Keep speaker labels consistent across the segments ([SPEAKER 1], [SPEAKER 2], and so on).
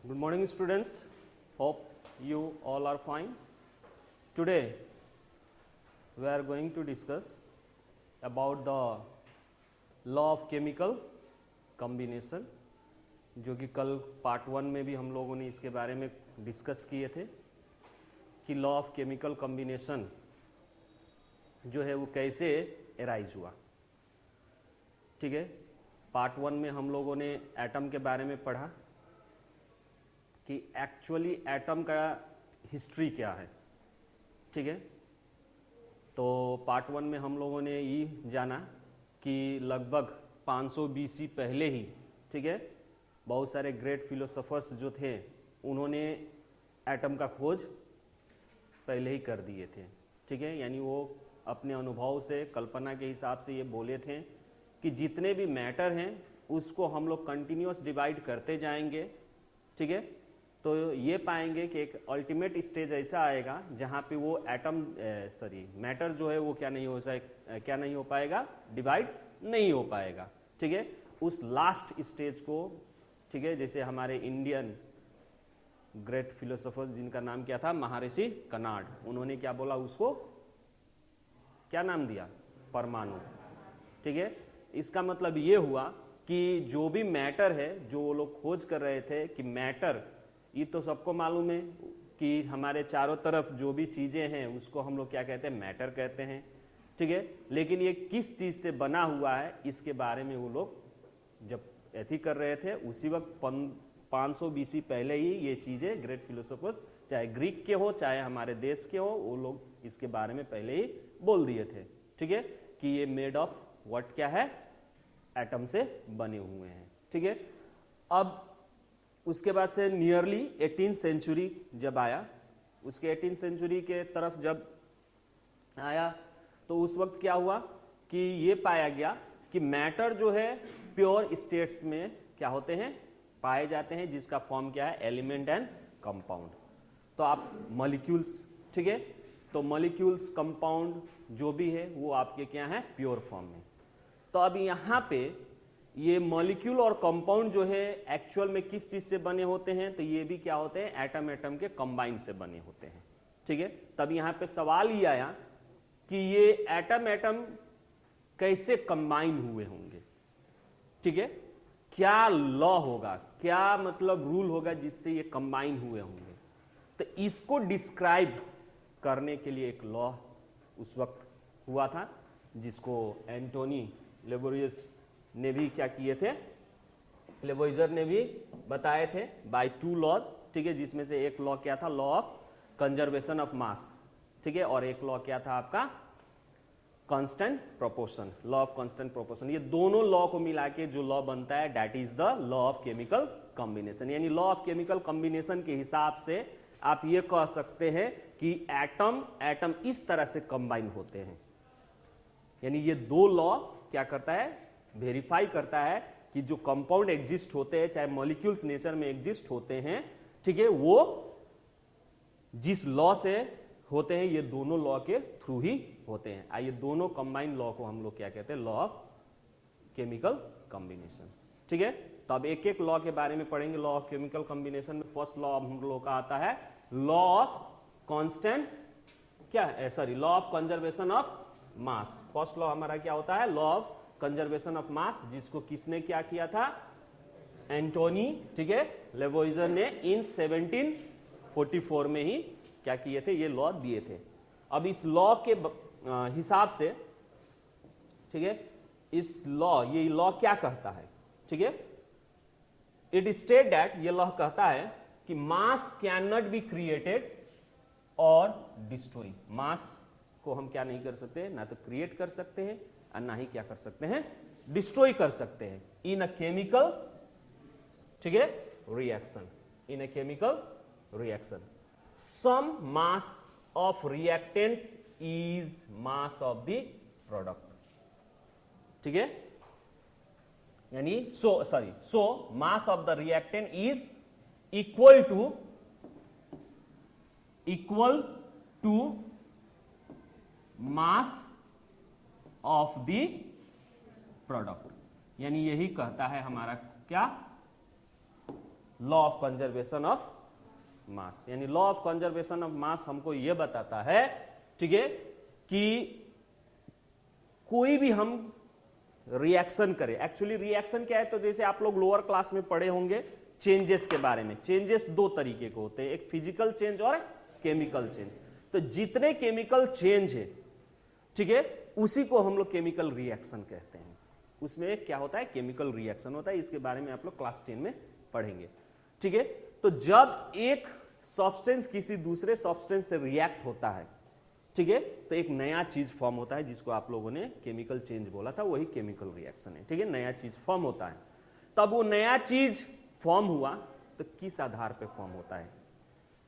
[SPEAKER 1] Good morning, students. Hope you all are fine. Today we are going to discuss about the law of chemical combination, जो कि कल part 1 में भी हम लोगों ने इसके बारे में डिस्कस किए थे कि लॉ ऑफ केमिकल कॉम्बिनेशन जो है वो कैसे एराइज हुआ। ठीक है, पार्ट 1 में हम लोगों ने एटम के बारे में पढ़ा कि एक्चुअली एटम का हिस्ट्री क्या है। ठीक है, तो पार्ट 1 में हम लोगों ने ये जाना कि लगभग 500 BC पहले ही, ठीक है, बहुत सारे ग्रेट फिलोसोफर्स जो थे उन्होंने एटम का खोज पहले ही कर दिए थे। ठीक है, यानी वो अपने अनुभव से, कल्पना के हिसाब से ये बोले थे कि जितने भी मैटर हैं उसको हम लोग कंटिन्यूअस डिवाइड करते जाएंगे। ठीक है, तो ये पाएंगे कि एक अल्टीमेट स्टेज ऐसा आएगा जहाँ पे वो मैटर जो है वो क्या नहीं हो पाएगा, डिवाइड नहीं हो पाएगा। ठीक है, उस लास्ट स्टेज को, ठीक है, जैसे हमारे इंडियन ग्रेट फिलोसोफर्स जिनका नाम क्या था, महर्षि कनाड, उन्होंने क्या बोला, उसको क्या नाम दिया, परमाणु। ठीक है, इसका मतलब ये हुआ कि जो भी मैटर है, जो वो लोग खोज कर रहे थे कि मैटर, ये तो सबको मालूम है कि हमारे चारों तरफ जो भी चीजें हैं उसको हम लोग क्या कहते हैं, मैटर कहते हैं। ठीक है, लेकिन ये किस चीज से बना हुआ है इसके बारे में वो लोग जब एथी कर रहे थे उसी वक्त 500 BC पहले ही ये चीजें ग्रेट फिलोसोफर्स, चाहे ग्रीक के हो चाहे हमारे देश के हो, वो लोग इसके बारे में पहले ही बोल दिए थे। ठीक है, कि ये मेड ऑफ व्हाट क्या है, एटम से बने हुए हैं। ठीक है, अब उसके बाद से नियरली 18th सेंचुरी जब आया, उसके 18th सेंचुरी के तरफ जब आया तो उस वक्त क्या हुआ कि ये पाया गया कि मैटर जो है प्योर स्टेट्स में क्या होते हैं, पाए जाते हैं, जिसका फॉर्म क्या है, एलिमेंट एंड कंपाउंड। तो आप मॉलिक्यूल्स, ठीक है, तो मॉलिक्यूल्स, कंपाउंड जो भी है वो आपके क्या है, प्योर फॉर्म में। तो अब यहाँ पे ये मॉलिक्यूल और कंपाउंड जो है एक्चुअल में किस चीज से बने होते हैं, तो ये भी क्या होते हैं, एटम एटम के कंबाइन से बने होते हैं। ठीक है, तब यहाँ पे सवाल ये आया कि ये एटम एटम कैसे कंबाइन हुए होंगे। ठीक है, क्या लॉ होगा, क्या मतलब रूल होगा जिससे ये कंबाइन हुए होंगे। तो इसको डिस्क्राइब करने के लिए एक लॉ उस वक्त हुआ था जिसको एंटोनी लेबोरियस ने भी क्या किए थे, लेबोइजर ने भी बताए थे बाय 2 लॉज। ठीक है, जिसमें से एक लॉ क्या था, लॉ ऑफ कंजर्वेशन ऑफ मास। ठीक है, और एक लॉ क्या था आपका, constant proportion, law of constant proportion. ये दोनों लॉ को मिला के जो लॉ बनता है that is the law of chemical combination. यानी लॉ ऑफ केमिकल कॉम्बिनेशन के हिसाब से आप ये कह सकते हैं कि एटम एटम इस तरह से कंबाइन होते हैं। यानी ये दो लॉ क्या करता है, वेरीफाई करता है कि जो कंपाउंड एग्जिस्ट होते हैं, चाहे मॉलिक्यूल्स नेचर में एग्जिस्ट होते हैं, ठीक है, वो जिस लॉ से होते हैं, ये दोनों लॉ के थ्रू ही होते हैं। आइए दोनों कंबाइंड लॉ को हम लोग क्या कहते हैं, लॉ ऑफ केमिकल कॉम्बिनेशन। ठीक है, तो अब एक एक लॉ के बारे में पढ़ेंगे। लॉ ऑफ केमिकल कॉम्बिनेशन में फर्स्ट लॉ हम लोग का आता है लॉ ऑफ कांस्टेंट, क्या है, law of conservation of mass. First law हमारा क्या होता है, लॉ ऑफ कंजर्वेशन ऑफ मास, जिसको किसने क्या किया था, एंटोनी, ठीक है, लेबोइजर ने इन 1744 में ही क्या किए थे, ये लॉ दिए थे। अब इस लॉ के हिसाब से, ठीक है, इस लॉ, ये लॉ क्या कहता है, ठीक है, इट स्टेट दैट, ये लॉ कहता है कि मास कैन नॉट बी क्रिएटेड और डिस्ट्रॉय। मास को हम क्या नहीं कर सकते, ना तो क्रिएट कर सकते हैं और ना ही क्या कर सकते हैं, डिस्ट्रॉय कर सकते हैं इन अ केमिकल, ठीक है, reaction, in a chemical reaction. Sum mass of reactants is mass of the product. ठीक है, यानी so mass of the reactant is equal to mass of the product. यानी यही कहता है हमारा क्या, law of conservation of mass. यानी law of conservation of mass हमको यह बताता है, ठीक है, कि कोई भी हम रिएक्शन करें, एक्चुअली रिएक्शन क्या है, तो जैसे आप लोग लोअर क्लास में पढ़े होंगे चेंजेस के बारे में। चेंजेस दो तरीके के होते हैं, एक फिजिकल चेंज और केमिकल चेंज। तो जितने केमिकल चेंज है, ठीक है, उसी को हम लोग केमिकल रिएक्शन कहते हैं। उसमें एक क्या होता है, केमिकल रिएक्शन होता है। इसके बारे में आप लोग क्लास 10 में पढ़ेंगे, ठीक है। तो जब एक सब्सटेंस किसी दूसरे सब्सटेंस से रिएक्ट होता है, ठीक है, तो एक नया चीज फॉर्म होता है, जिसको आप लोगों ने केमिकल चेंज बोला था, वही केमिकल रिएक्शन है, ठीक है। नया चीज फॉर्म होता है। तब वो नया चीज फॉर्म हुआ तो किस आधार पे फॉर्म होता है,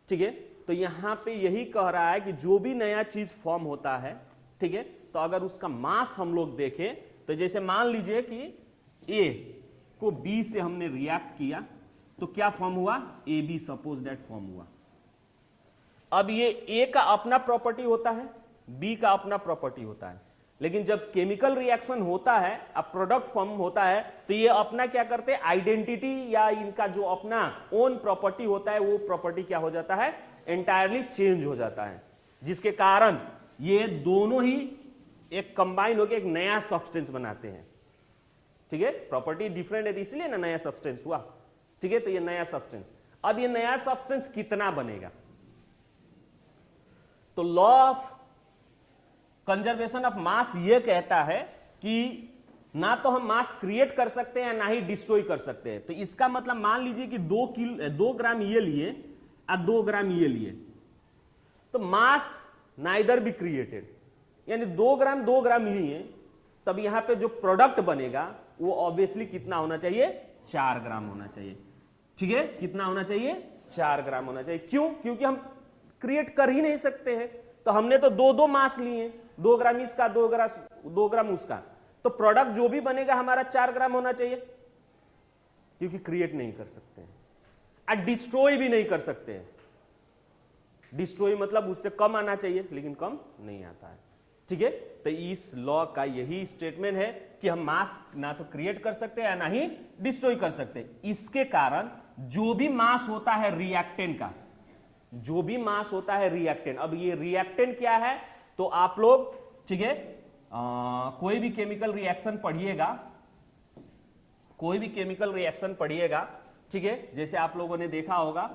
[SPEAKER 1] ठीक है। तो यहां पे यही कह रहा है कि जो भी नया चीज फॉर्म होता है, ठीक है, तो अगर उसका मास हम लोग देखें, तो जैसे मान लीजिए कि ए को बी से हमने रिएक्ट किया, तो क्या फॉर्म हुआ, A B suppose that form हुआ। अब ये ए का अपना प्रॉपर्टी होता है, बी का अपना प्रॉपर्टी होता है, लेकिन जब केमिकल रिएक्शन होता है, अब प्रोडक्ट फॉर्म होता है, तो ये अपना क्या करते हैं, आइडेंटिटी या इनका जो अपना ओन प्रॉपर्टी होता है, वो प्रॉपर्टी क्या हो जाता है, एंटायरली चेंज हो जाता है, जिसके कारण ये दोनों ही एक कंबाइन होकर एक नया सब्सटेंस बनाते हैं, ठीक है। प्रॉपर्टी डिफरेंट है इसलिए ना नया सब्सटेंस हुआ, ठीक है। तो ये नया सब्सटेंस, अब ये नया सब्सटेंस कितना बनेगा, तो लॉ ऑफ कंजर्वेशन ऑफ मास ये कहता है कि ना तो हम मास क्रिएट कर सकते हैं ना ही डिस्ट्रॉय कर सकते हैं। तो इसका मतलब मान लीजिए कि 2 ग्राम ये लिए और 2 ग्राम ये लिए, तो मास नाइदर बी क्रिएटेड, यानी 2 ग्राम लिए, तब यहां पे जो प्रोडक्ट बनेगा वो ऑब्वियसली कितना होना चाहिए, 4 ग्राम होना चाहिए, ठीक है। कितना होना चाहिए, 4 ग्राम होना चाहिए। क्यों, क्योंकि हम क्रिएट कर ही नहीं सकते हैं, तो हमने तो 2 मास लिए, 2 ग्राम इसका, 2 ग्राम उसका, तो प्रोडक्ट जो भी बनेगा हमारा 4 ग्राम होना चाहिए, क्योंकि क्रिएट नहीं कर सकते हैं और डिस्ट्रॉय भी नहीं कर सकते हैं। डिस्ट्रॉय मतलब उससे कम आना चाहिए, लेकिन कम नहीं आता है, ठीक है। तो इस लॉ का यही स्टेटमेंट है कि हम मास ना तो क्रिएट कर सकते हैं ना ही डिस्ट्रॉय कर सकते। इसके कारण जो भी मास होता है रिएक्टेंट का, जो भी मास होता है रिएक्टेंट, अब ये रिएक्टेंट क्या है, तो आप लोग, ठीक है, कोई भी केमिकल रिएक्शन पढ़िएगा, कोई भी केमिकल रिएक्शन पढ़िएगा, ठीक है, जैसे आप लोगों ने देखा होगा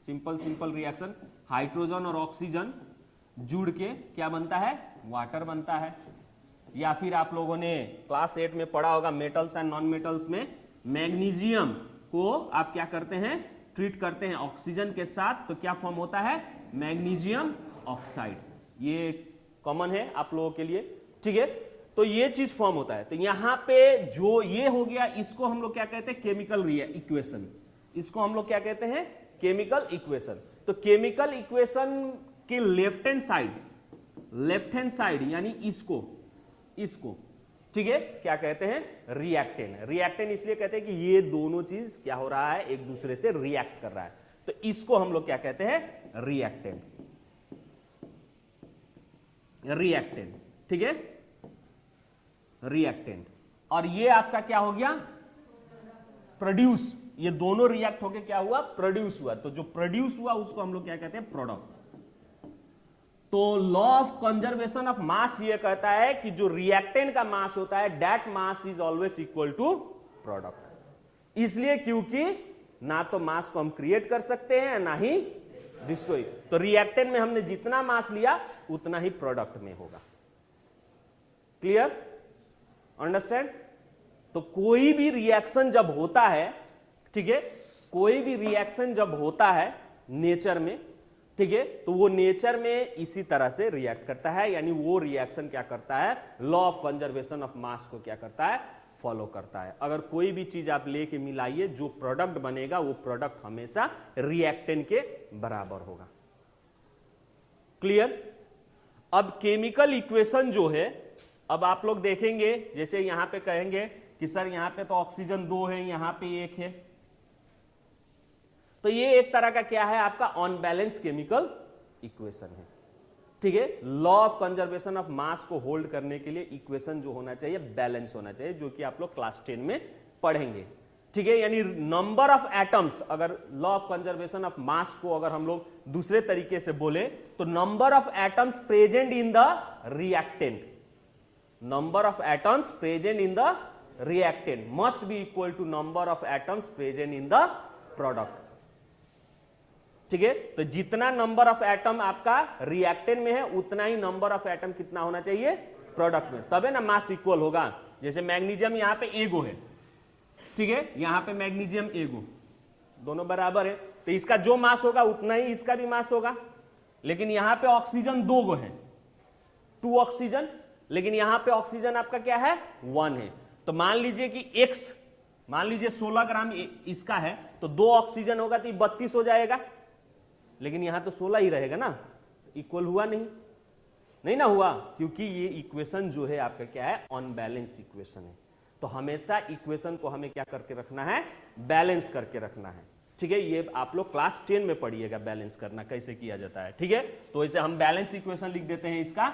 [SPEAKER 1] सिंपल रिएक्शन, हाइड्रोजन और ऑक्सीजन जुड़ के क्या बनता है, वाटर बनता है। या फिर आप लोगों ने क्लास 8 में पढ़ा होगा मेटल्स एंड नॉन मेटल्स में, मैग्नीशियम को आप क्या करते हैं, ट्रीट करते हैं ऑक्सीजन के साथ, तो क्या फॉर्म होता है, मैग्नीशियम ऑक्साइड। ये कॉमन है आप लोगों के लिए, ठीक है। तो ये चीज फॉर्म होता है। तो यहां पे जो ये हो गया, इसको हम लोग क्या कहते हैं, केमिकल इक्वेशन। इसको हम लोग क्या कहते हैं, केमिकल इक्वेशन। तो केमिकल इक्वेशन के लेफ्ट हैंड साइड यानी इसको ठीक है क्या कहते हैं, रिएक्टेंट। रिएक्टेंट इसलिए कहते हैं कि ये दोनों चीज क्या हो रहा है, एक दूसरे से रिएक्ट कर रहा है, तो इसको हम लोग क्या कहते हैं, रिएक्टेंट। ठीक है, रिएक्टेंट। और ये आपका क्या हो गया, प्रोड्यूस। ये दोनों रिएक्ट होके क्या हुआ, प्रोड्यूस हुआ। तो जो प्रोड्यूस हुआ उसको हम लोग क्या कहते हैं, प्रोडक्ट। तो लॉ ऑफ कंजर्वेशन ऑफ मास ये कहता है कि जो रिएक्टेंट का मास होता है, that mass is always equal to product. इसलिए क्योंकि ना तो मास को हम क्रिएट कर सकते हैं ना ही डिस्ट्रॉय। तो रिएक्टेंट में हमने जितना मास लिया उतना ही प्रोडक्ट में होगा। Clear, understand. तो कोई भी रिएक्शन जब होता है, ठीक है, कोई भी रिएक्शन जब होता है नेचर में, ठीक है, तो वो नेचर में इसी तरह से रिएक्ट करता है। यानी वो रिएक्शन क्या करता है, law of conservation of mass को क्या करता है, फॉलो करता है। अगर कोई भी चीज आप लेके मिलाइए, जो प्रोडक्ट बनेगा वो प्रोडक्ट हमेशा रिएक्टेंट के बराबर होगा। क्लियर। अब केमिकल इक्वेशन जो है, अब आप लोग देखेंगे, जैसे यहां पे कहेंगे कि सर यहां पे तो ऑक्सीजन 2 है, यहां पे 1 है, तो ये एक तरह का क्या है, आपका अनबैलेंस केमिकल इक्वेशन है। ठीक है, law of conservation of mass को होल्ड करने के लिए इक्वेशन जो होना चाहिए बैलेंस होना चाहिए, जो कि आप लोग क्लास 10 में पढ़ेंगे। ठीक है, यानी नंबर ऑफ एटम्स, अगर law of conservation of mass को अगर हम लोग दूसरे तरीके से बोले तो number of atoms present in the reactant, number of atoms present in the reactant must be equal to number of atoms present in the product. ठीक है, तो जितना नंबर ऑफ एटम आपका रिएक्टेंट में है उतना ही नंबर ऑफ एटम कितना होना चाहिए प्रोडक्ट में, तबे ना मास इक्वल होगा। जैसे मैग्नीशियम यहां पे एगो है, ठीक है, यहां पे मैग्नीशियम एगो, दोनों बराबर है, तो इसका जो मास होगा उतना ही इसका भी मास होगा। लेकिन यहां पे ऑक्सीजन 2 गो है, 2 ऑक्सीजन, लेकिन यहां पे ऑक्सीजन आपका क्या है 1 है। तो मान लीजिए कि x, मान लीजिए 16 ग्राम इसका है, तो 2 ऑक्सीजन होगा तो 32 हो जाएगा, लेकिन यहां तो 16 ही रहेगा ना, इक्वल हुआ नहीं ना हुआ, क्योंकि ये इक्वेशन जो है आपका क्या है अनबैलेंस इक्वेशन है। तो हमेशा इक्वेशन को हमें क्या करके रखना है, बैलेंस करके रखना है। ठीक है, ये आप लोग क्लास 10 में पढ़िएगा बैलेंस करना कैसे किया जाता है। ठीक है, तो इसे हम बैलेंस इक्वेशन लिख देते हैं इसका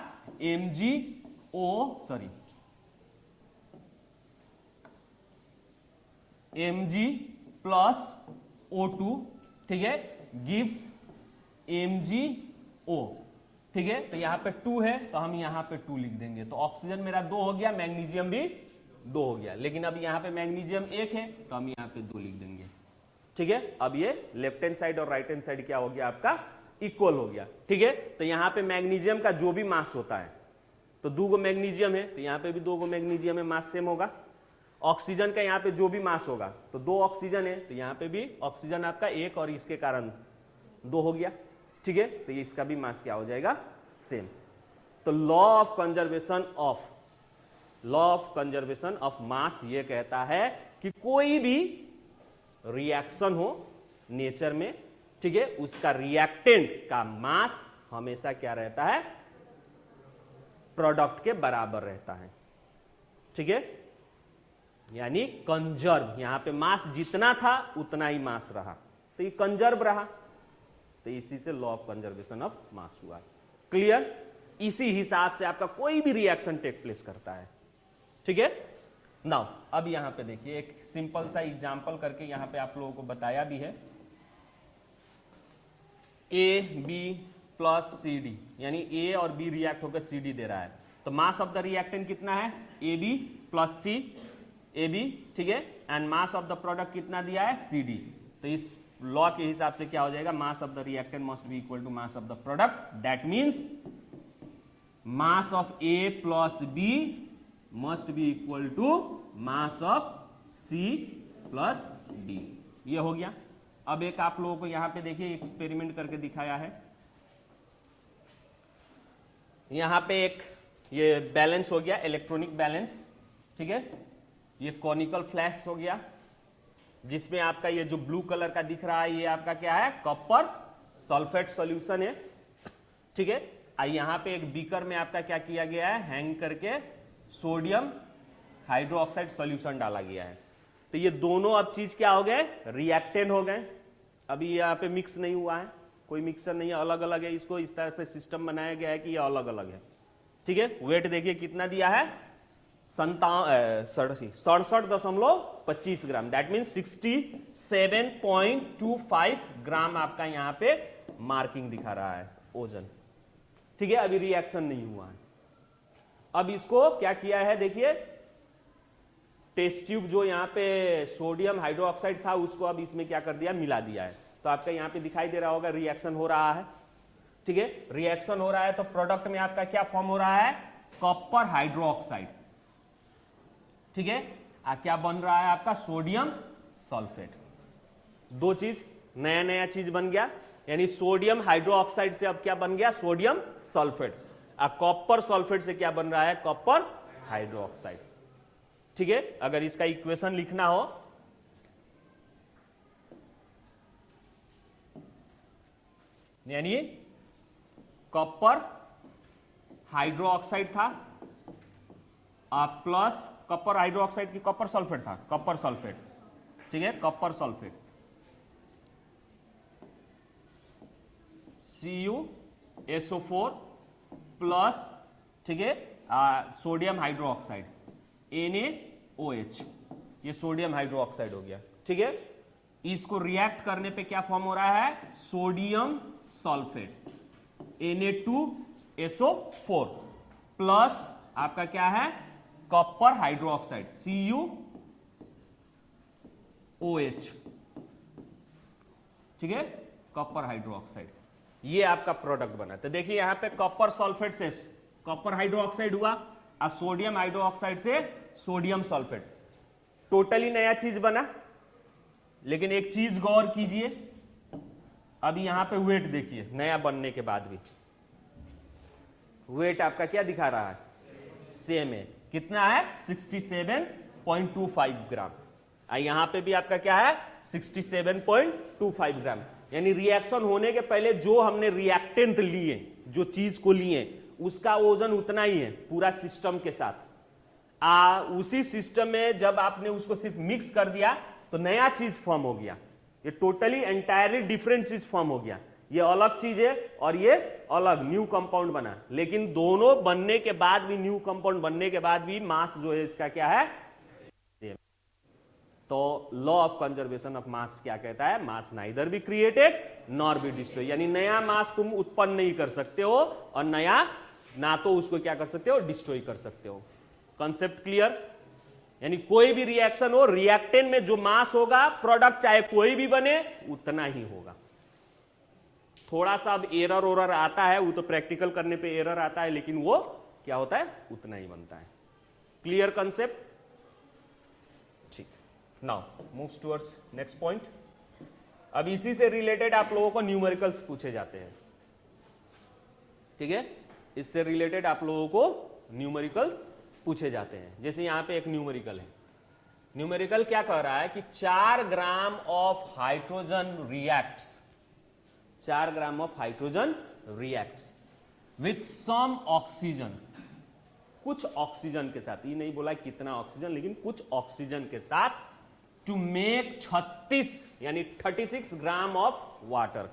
[SPEAKER 1] Mg प्लस O2, ठीक है, गिव्स MgO। ठीक है, तो यहां पे 2 है तो हम यहां पे 2 लिख देंगे, तो ऑक्सीजन मेरा 2 हो गया, मैग्नीशियम भी 2 हो गया, लेकिन अब यहां पे मैग्नीशियम 1 है तो हम यहां पे 2 लिख देंगे। ठीक है, अब ये लेफ्ट हैंड साइड और राइट हैंड साइड क्या हो गया आपका इक्वल हो गया। ठीक है, तो यहां पे मैग्नीशियम का जो भी मास होता है, तो 2 गो मैग्नीशियम है तो यहां पे भी 2 गो मैग्नीशियम है, मास सेम होगा। ऑक्सीजन का यहां पे जो भी मास होगा, तो 2 ऑक्सीजन है तो यहां पे भी ऑक्सीजन आपका 1 और इसके कारण 2 हो गया। ठीक है, तो ये इसका भी मास क्या हो जाएगा सेम। तो लॉ ऑफ कंजर्वेशन ऑफ मास ये कहता है कि कोई भी रिएक्शन हो नेचर में, ठीक है, उसका रिएक्टेंट का मास हमेशा क्या रहता है प्रोडक्ट के बराबर रहता है। ठीक है, यानी कंजर्व, यहां पे मास जितना था उतना ही मास रहा, तो ये कंजर्व रहा, तो इसी से लॉ ऑफ कंजर्वेशन ऑफ मास हुआ। क्लियर, इसी हिसाब से आपका कोई भी रिएक्शन टेक प्लेस करता है। ठीक है, नाउ अब यहां पे देखिए एक सिंपल सा एग्जांपल करके यहां पे आप लोगों को बताया भी है। A B plus C D, यानी A और B रिएक्ट होकर CD दे रहा है, तो मास ऑफ द रिएक्टेंट कितना है AB प्लस C AB, ठीक है, and mass of the product कितना दिया है CD। तो इस लॉ के हिसाब से क्या हो जाएगा, mass of the reactant must be equal to mass of the product, that means mass of A plus B must be equal to mass of C plus D। ये हो गया। अब एक आप लोगों को यहां पे देखिए एक्सपेरिमेंट करके दिखाया है, यहां पे एक ये बैलेंस हो गया, इलेक्ट्रॉनिक बैलेंस। ठीक है, ये कॉनिकल फ्लैश हो गया, जिसमें आपका ये जो ब्लू कलर का दिख रहा है ये आपका क्या है कॉपर सल्फेट सॉल्यूशन है। ठीक है, यहां पे एक बीकर में आपका क्या किया गया है, हैंग करके सोडियम हाइड्रोक्साइड सॉल्यूशन डाला गया है। तो ये दोनों अब चीज क्या हो गए, रिएक्टेंट हो गए। अभी यहाँ पे मिक्स नहीं हुआ है, कोई मिक्सर नहीं है, अलग अलग है, इसको इस तरह से सिस्टम बनाया गया है कि ये अलग अलग है। ठीक है, वेट देखिए कितना दिया है 67.25 ग्राम, दैट मीन 67.25 ग्राम आपका यहां पे मार्किंग दिखा रहा है ओजन। ठीक है, अभी रिएक्शन नहीं हुआ है। अब इसको क्या किया है देखिए, टेस्ट ट्यूब जो यहां पे सोडियम हाइड्रोक्साइड था उसको अब इसमें क्या कर दिया, मिला दिया है। तो आपका यहां पे दिखाई दे रहा होगा रिएक्शन हो रहा है। ठीक है, रिएक्शन हो रहा है तो प्रोडक्ट में आपका क्या फॉर्म हो रहा है, कॉपर हाइड्रोक्साइड। ठीक है, क्या बन रहा है आपका सोडियम सल्फेट। दो चीज, नया नया चीज बन गया, यानी सोडियम हाइड्रोक्साइड से अब क्या बन गया, सोडियम सल्फेट। कॉपर सल्फेट से क्या बन रहा है, कॉपर हाइड्रोक्साइड। ठीक है, अगर इसका इक्वेशन लिखना हो यानी कॉपर हाइड्रोक्साइड था प्लस कॉपर हाइड्रोक्साइड की कॉपर सल्फेट था, कॉपर सल्फेट। ठीक है, कॉपर सल्फेट CuSO4 प्लस, ठीक है, सोडियम हाइड्रोक्साइड NaOH, ये सोडियम हाइड्रोक्साइड हो गया, ठीक है। इसको रिएक्ट करने पे क्या फॉर्म हो रहा है, सोडियम सल्फेट Na2SO4 प्लस आपका क्या है, कॉपर हाइड्रोक्साइड CuOH, ठीक है, कॉपर हाइड्रोक्साइड, ये आपका प्रोडक्ट बना। तो देखिए यहां पे कॉपर सल्फेट से कॉपर हाइड्रोक्साइड हुआ और सोडियम हाइड्रोक्साइड से सोडियम सल्फेट, टोटली नया चीज बना। लेकिन एक चीज गौर कीजिए, अभी यहां पे वेट देखिए, नया बनने के बाद भी वेट आपका क्या दिखा रहा है, सेम है। कितना है, 67.25 ग्राम। यहां पे भी आपका क्या है, 67.25 ग्राम। यानी रिएक्शन होने के पहले जो हमने रिएक्टेंट लिए, जो चीज को लिए, उसका वजन उतना ही है पूरा सिस्टम के साथ। उसी सिस्टम में जब आपने उसको सिर्फ मिक्स कर दिया तो नया चीज फॉर्म हो गया। ये टोटली एंटायरली डिफरेंट चीज फॉर्म हो गया। ये अलग चीज है और ये अलग न्यू कंपाउंड बना। लेकिन दोनों बनने के बाद भी, न्यू कंपाउंड बनने के बाद भी मास जो है इसका क्या है, सेम। तो law of conservation of mass क्या कहता है, mass neither be created nor be destroy. यानी नया मास तुम उत्पन्न नहीं कर सकते हो और नया ना तो उसको क्या कर सकते हो, डिस्ट्रॉय कर सकते हो। Concept clear. यानी कोई भी रिएक्शन हो, रिएक्टेंट में जो मास होगा, प्रोडक्ट चाहे कोई भी बने उतना ही होगा। थोड़ा सा अब एरर ओरर आता है, वो तो प्रैक्टिकल करने पे एरर आता है, लेकिन वो क्या होता है, उतना ही बनता है। क्लियर कॉन्सेप्ट, ठीक। Now moves towards next point. अब इसी से रिलेटेड आप लोगों को न्यूमेरिकल्स पूछे जाते हैं, ठीक है। इससे रिलेटेड आप लोगों को न्यूमेरिकल्स पूछे जाते हैं। जैसे यहां पे एक न्यूमेरिकल है। न्यूमेरिकल क्या कह रहा है कि 4 gram of hydrogen reacts, 4 gram of hydrogen reacts with some oxygen, कुछ ऑक्सीजन के साथ, ये नहीं बोला कितना ऑक्सीजन, लेकिन कुछ ऑक्सीजन के साथ, टू मेक 36 यानी 36 ग्राम ऑफ वाटर।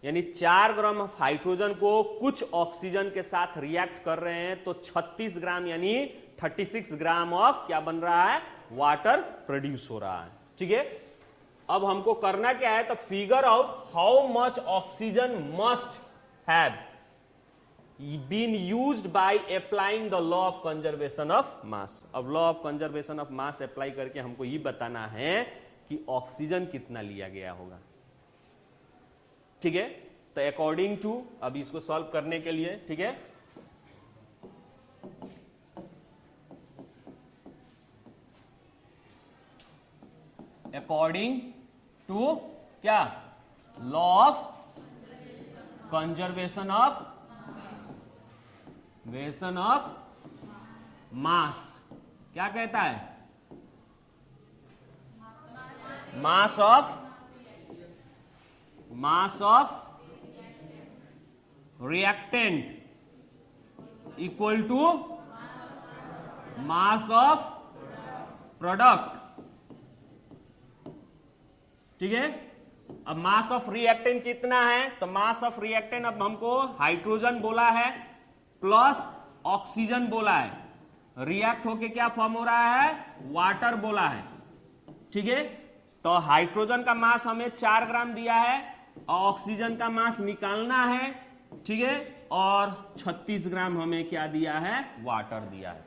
[SPEAKER 1] यानी 4 ग्राम ऑफ हाइड्रोजन को कुछ ऑक्सीजन के साथ रिएक्ट कर रहे हैं तो 36 ग्राम यानी 36 ग्राम ऑफ क्या बन रहा है, वाटर प्रोड्यूस हो रहा है, ठीक है। अब हमको करना क्या है, तो figure out how much oxygen must have been used by applying the law of conservation of mass. अब law of conservation of mass apply करके हमको ये बताना है कि ऑक्सीजन कितना लिया गया होगा, ठीक है। तो अकॉर्डिंग टू, अभी इसको सॉल्व करने के लिए, ठीक है, अकॉर्डिंग टू क्या, law of conservation of mass, क्या कहता है, mass of reactant equal to mass of product, ठीक है। अब मास ऑफ रिएक्टेंट कितना है, तो मास ऑफ रिएक्टेंट अब हमको हाइड्रोजन बोला है प्लस ऑक्सीजन बोला है, रिएक्ट होके क्या फॉर्म हो रहा है, वाटर बोला है, ठीक है। तो हाइड्रोजन का मास हमें 4 ग्राम दिया है और ऑक्सीजन का मास निकालना है, ठीक है, और 36 ग्राम हमें क्या दिया है, वाटर दिया है।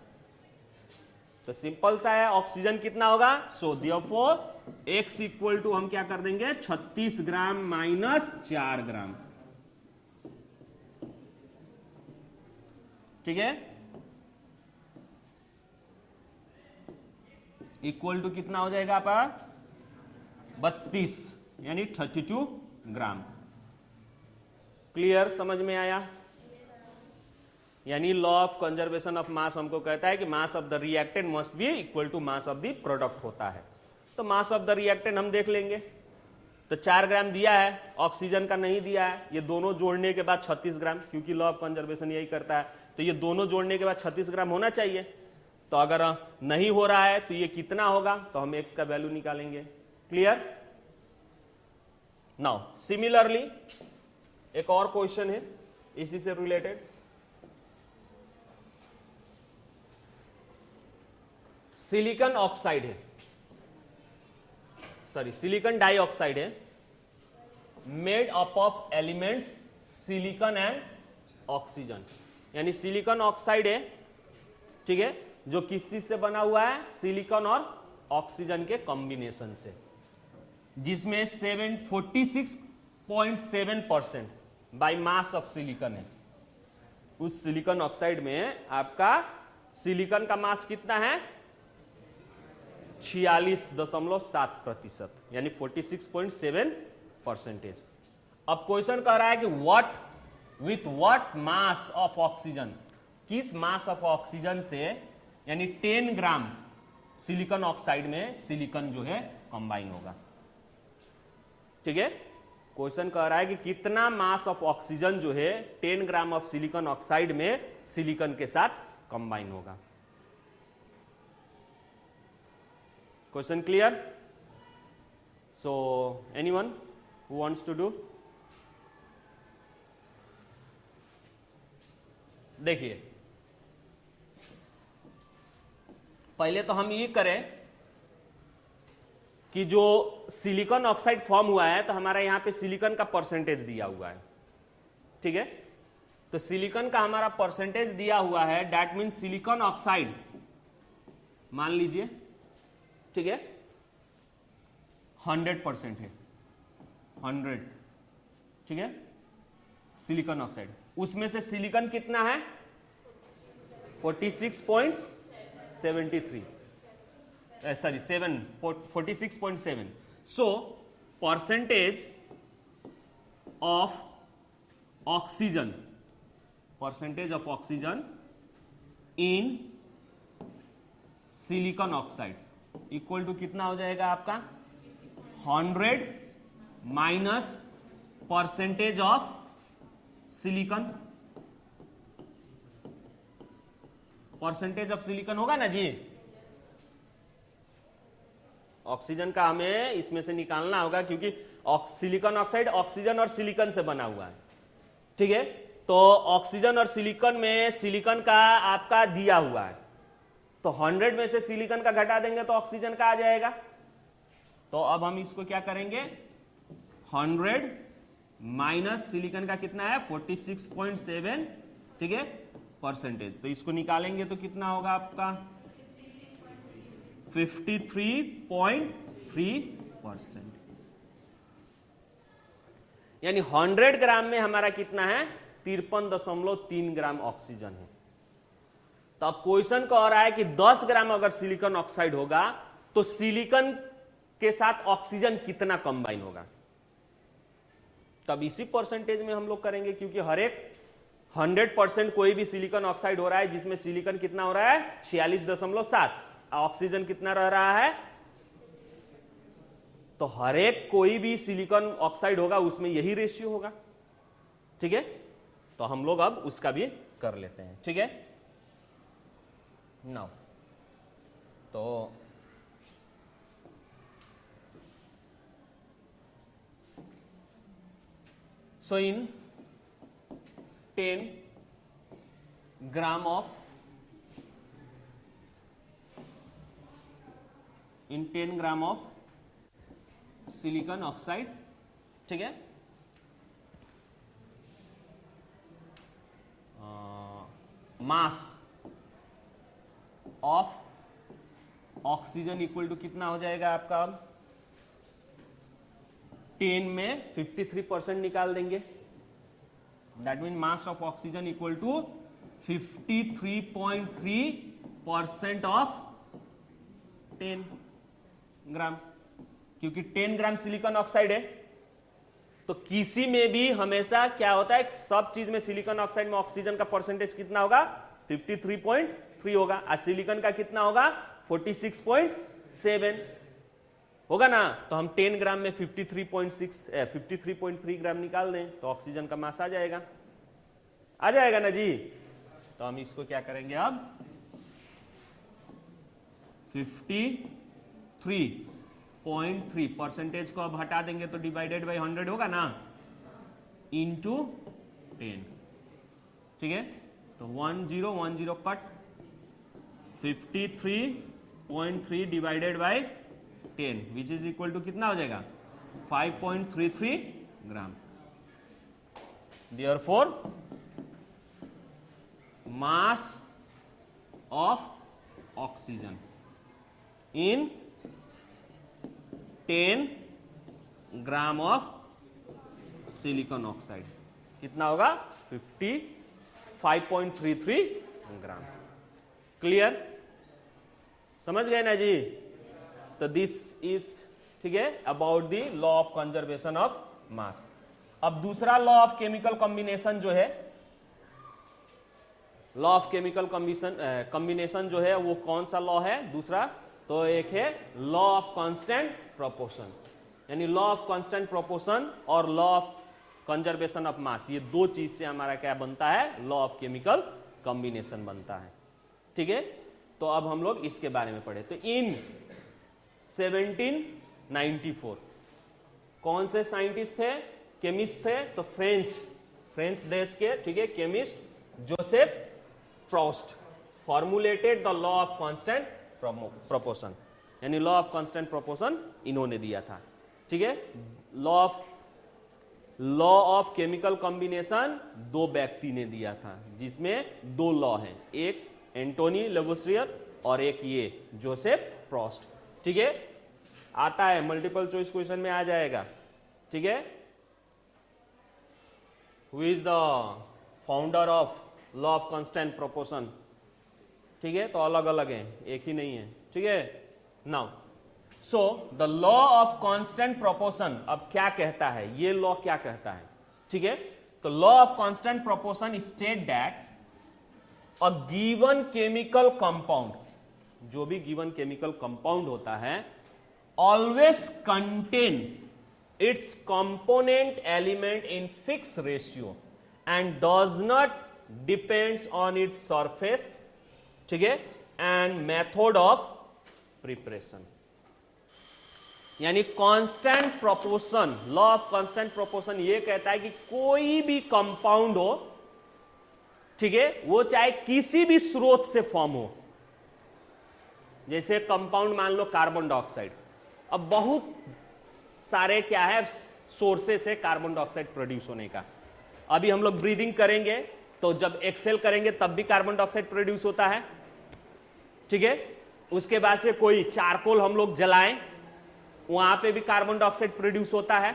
[SPEAKER 1] तो सिंपल सा है, ऑक्सीजन कितना होगा, so therefore x equal to हम क्या कर देंगे, 36 ग्राम माइनस 4 ग्राम, ठीक है, इक्वल टू कितना हो जाएगा आपका 32 यानी 32 ग्राम। क्लियर, समझ में आया। यानी law of conservation of mass हमको कहता है कि mass of the reactant must be equal to mass of the product होता है। तो मास ऑफ द रिएक्टेंट हम देख लेंगे। तो 4 ग्राम दिया है, ऑक्सीजन का नहीं दिया है, ये दोनों जोड़ने के बाद 36 ग्राम, क्योंकि लॉ ऑफ कंजर्वेशन यही करता है, तो ये दोनों जोड़ने के बाद 36 ग्राम होना चाहिए। तो अगर नहीं हो रहा है तो ये कितना होगा, तो हम x का वैल्यू निकालेंगे। क्लियर। नाउ सिमिलरली एक और क्वेश्चन है इसी से रिलेटेड। सिलिकॉन ऑक्साइड है, सॉरी सिलिकॉन डाइऑक्साइड है, made up of elements silicon and oxygen, यानी सिलिकॉन ऑक्साइड है, ठीक है, जो किस चीज से बना हुआ है, सिलिकॉन और ऑक्सीजन के कॉम्बिनेशन से, जिसमें 46.7% बाय मास ऑफ सिलिकॉन है। उस सिलिकॉन ऑक्साइड में आपका सिलिकॉन का मास कितना है, 46.7%, यानी 46.7%। अब क्वेश्चन कह रहा है कि with what mass of oxygen, किस मास ऑफ ऑक्सीजन से, यानी 10 ग्राम सिलिकॉन ऑक्साइड में सिलिकॉन जो है कंबाइन होगा, ठीक है। क्वेश्चन कह रहा है कि कितना मास ऑफ ऑक्सीजन जो है 10 ग्राम ऑफ सिलिकॉन ऑक्साइड में सिलिकॉन के साथ कंबाइन होगा। Question clear? So anyone who wants to do? देखिए, पहले तो हम ये करें कि जो सिलिकॉन ऑक्साइड फॉर्म हुआ है, तो हमारा यहां पे सिलिकॉन का परसेंटेज दिया हुआ है, ठीक है। तो सिलिकॉन का हमारा परसेंटेज दिया हुआ है, दैट मीन सिलिकॉन ऑक्साइड मान लीजिए, ठीक है, 100% है, 100, ठीक है, सिलिकॉन ऑक्साइड। उसमें से सिलिकॉन कितना है, 46.73, sorry 46.7। So percentage of oxygen, percentage of oxygen in silicon oxide equal to कितना हो जाएगा आपका, 100 minus percentage of silicon, percentage of silicon होगा ना जी। ऑक्सीजन का हमें इसमें से निकालना होगा, क्योंकि सिलिकॉन ऑक्साइड ऑक्सीजन और सिलिकॉन से बना हुआ है, ठीक है। तो ऑक्सीजन और सिलिकॉन में सिलिकॉन का आपका दिया हुआ है, तो 100 में से सिलिकॉन का घटा देंगे तो ऑक्सीजन का आ जाएगा। तो अब हम इसको क्या करेंगे, 100 माइनस सिलिकॉन का कितना है, 46.7, ठीक है, परसेंटेज। तो इसको निकालेंगे तो कितना होगा आपका, 53.3%, यानी 100 ग्राम में हमारा कितना है, 53.3 ग्राम ऑक्सीजन है। तो अब क्वेश्चन कह रहा है कि 10 ग्राम अगर सिलिकॉन ऑक्साइड होगा तो सिलिकॉन के साथ ऑक्सीजन कितना कंबाइन होगा। तब इसी परसेंटेज में हम लोग करेंगे, क्योंकि हर एक 100% कोई भी सिलिकॉन ऑक्साइड हो रहा है जिसमें सिलिकॉन कितना हो रहा है, 46.7, ऑक्सीजन कितना रह रहा है, तो हर एक कोई भी सिलिकॉन ऑक्साइड होगा उसमें यही रेशियो होगा, ठीक है। तो हम लोग अब उसका भी कर लेते हैं, ठीक है। नाउ तो so in 10 gram of, in 10 gram of silicon oxide, ठीक है, mass of oxygen equal to कितना हो जाएगा आपका, अब 10 में 53% निकाल देंगे, that mean mass of oxygen equal to 53.3% of 10 gram, क्योंकि 10 ग्राम सिलिकॉन ऑक्साइड है। तो किसी में भी हमेशा क्या होता है, सब चीज में सिलिकॉन ऑक्साइड में ऑक्सीजन का परसेंटेज कितना होगा, 53.3 होगा, और सिलिकॉन का कितना होगा, 46.7 होगा ना। तो हम 10 ग्राम में 53.3 ग्राम निकाल दें तो ऑक्सीजन का मास आ जाएगा ना जी। तो हम इसको क्या करेंगे, अब 53.3 परसेंटेज को अब हटा देंगे तो डिवाइडेड बाई 100 होगा ना, इंटू 10, ठीक है। तो 10 10 cut, 0.3 divided by 10 which is equal to कितना हो जाएगा 5.33 gram. Therefore mass of oxygen in 10 gram of silicon oxide कितना होगा 5.33 ग्राम। क्लियर, समझ गए ना जी? तो दिस इज ठीक है about the law of conservation of mass. अब दूसरा लॉ ऑफ केमिकल कॉम्बिनेशन जो है, लॉ ऑफ केमिकल कॉम्बिनेशन जो है वो कौन सा लॉ है दूसरा? तो एक है लॉ ऑफ कांस्टेंट प्रोपोर्शन, यानी लॉ ऑफ कांस्टेंट प्रोपोर्शन और लॉ ऑफ कंजर्वेशन ऑफ मास, ये दो चीज से हमारा क्या बनता है? लॉ ऑफ केमिकल कॉम्बिनेशन बनता है। ठीक है, तो अब हम लोग इसके बारे में पढ़े। तो इन 1794 कौन से साइंटिस्ट थे? केमिस्ट थे। तो फ्रेंच देश के ठीक है chemist Joseph Proust formulated the law of constant proportion, यानी लॉ ऑफ कांस्टेंट प्रोपोर्शन इन्होंने दिया था। ठीक है, लॉ ऑफ केमिकल कॉम्बिनेशन दो व्यक्ति ने दिया था, जिसमें दो लॉ हैं, एक एंटोनी लेवोसियर और एक ये जोसेफ प्रोस्ट। ठीक है, आता है मल्टीपल चॉइस क्वेश्चन में आ जाएगा। ठीक है, who is the founder of law of constant proportion? ठीक है, तो अलग अलग है, एक ही नहीं है। ठीक है, now so the law of constant proportion अब क्या कहता है? ये लॉ क्या कहता है? ठीक है, तो law of constant proportion state that a given chemical compound, जो भी गिवन केमिकल कंपाउंड होता है, always contain it's component element in fix ratio and does not depends on its surface, ठीक है, एंड मेथड ऑफ प्रिपरेशन। यानी constant proportion, law of constant proportion ये कहता है कि कोई भी कंपाउंड हो, ठीक है, वो चाहे किसी भी स्रोत से फॉर्म हो, जैसे कंपाउंड मान लो कार्बन डाइऑक्साइड, अब बहुत सारे क्या है सोर्सेस है कार्बन डाइऑक्साइड प्रोड्यूस होने का। अभी हम लोग ब्रीदिंग करेंगे तो जब एक्सेल करेंगे तब भी कार्बन डाइऑक्साइड प्रोड्यूस होता है। ठीक है, उसके बाद से कोई चारकोल हम लोग जलाएं, वहां पे भी कार्बन डाइऑक्साइड प्रोड्यूस होता है।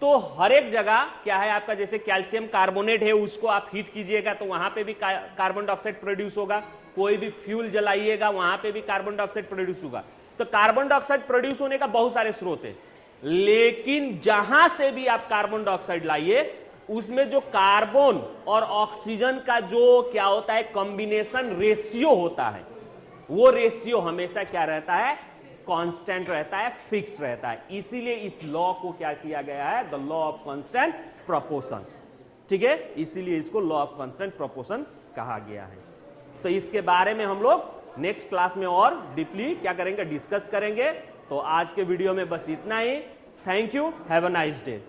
[SPEAKER 1] तो हर एक जगह क्या है आपका, जैसे कैल्शियम कार्बोनेट है, उसको आप हीट कीजिएगा तो वहां पे भी कार्बन डाइऑक्साइड प्रोड्यूस होगा। कोई भी फ्यूल जलाइएगा वहां पे भी कार्बन डाइऑक्साइड प्रोड्यूस होगा। तो कार्बन डाइऑक्साइड प्रोड्यूस होने का बहुत सारे स्रोत है, लेकिन जहां से भी आप कार्बन डाइऑक्साइड लाइए, उसमें जो कार्बन और ऑक्सीजन का जो क्या होता है कॉम्बिनेशन रेशियो होता है, वो रेशियो हमेशा क्या रहता है? कांस्टेंट रहता है, फिक्स रहता है। इसीलिए इस लॉ को क्या किया गया है? The law of constant proportion. ठीक है, इसीलिए इसको लॉ ऑफ कांस्टेंट प्रोपोर्शन कहा गया है। तो इसके बारे में हम लोग नेक्स्ट क्लास में और डीपली क्या करेंगे? डिस्कस करेंगे। तो आज के वीडियो में बस इतना ही। Thank you, have a nice day.